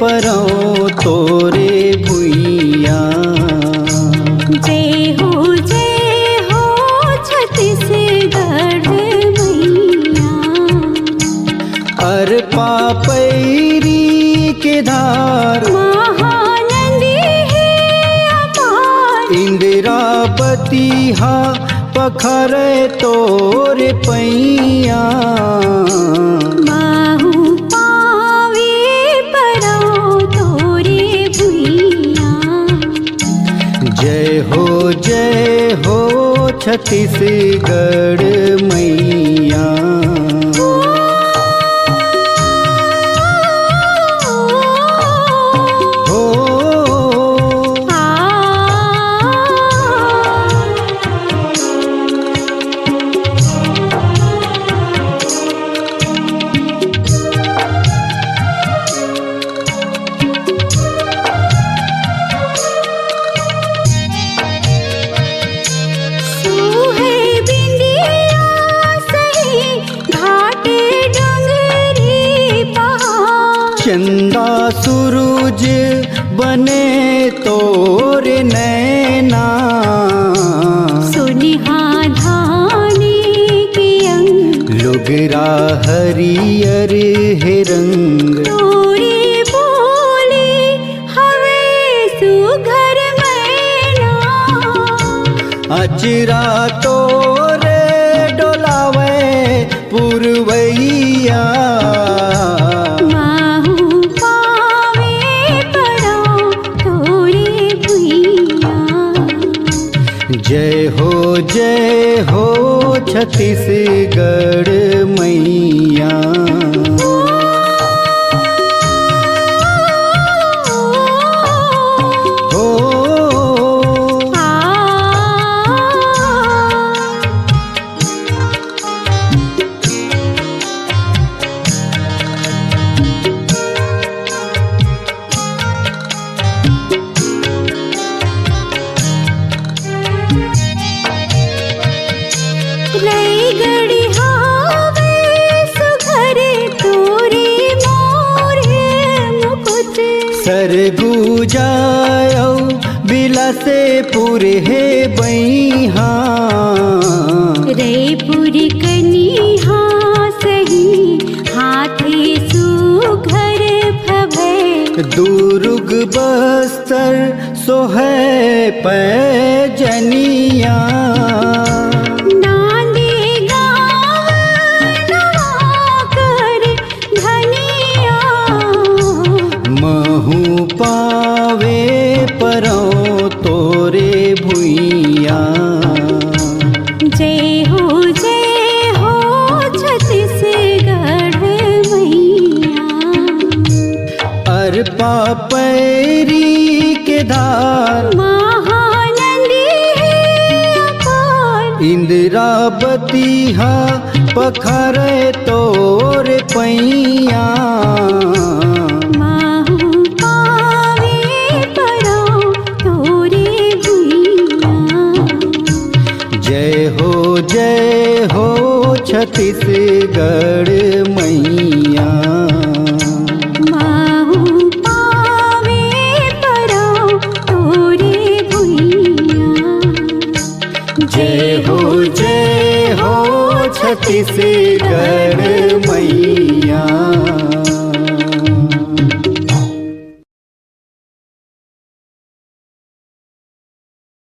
परौ तोरे भुइया। जय हो छत्तीसगढ़ मैया। अरपा पैरी के धार महानंदी है अपार। इंदिरावती हा पखरे तोरे पैया। माहू पावे परौ तोरे भुइया। जय हो छत्तीसगढ़ मैया। चंदा सूरज बने तोरे नैना। सुनिहा धानी के अंग लुगरा हरियर है रंग। तोरी बोली हवे सुघर मैना। अचरा तोरे डोलावे पुरवैया। जय हो छत्तीसगढ़ मैया। सरगु जाओ बिलासे पुर है बैहा। रैपुर कनिहा सही हाथे सुघर भवे। दुर्ग बस्तर सोहे पैजनिया। पावे परौ तोरे भुइया। जय हो छत्तीसगढ़ मैया। अरपा पैरी के धार महानंदी है अपार। इंदिरावती हा पखरे तोरे पैया। जय हो छत्तीसगढ़ मैया। माहू पावे परौ तोरे भुइया। जय हो छत्तीसगढ़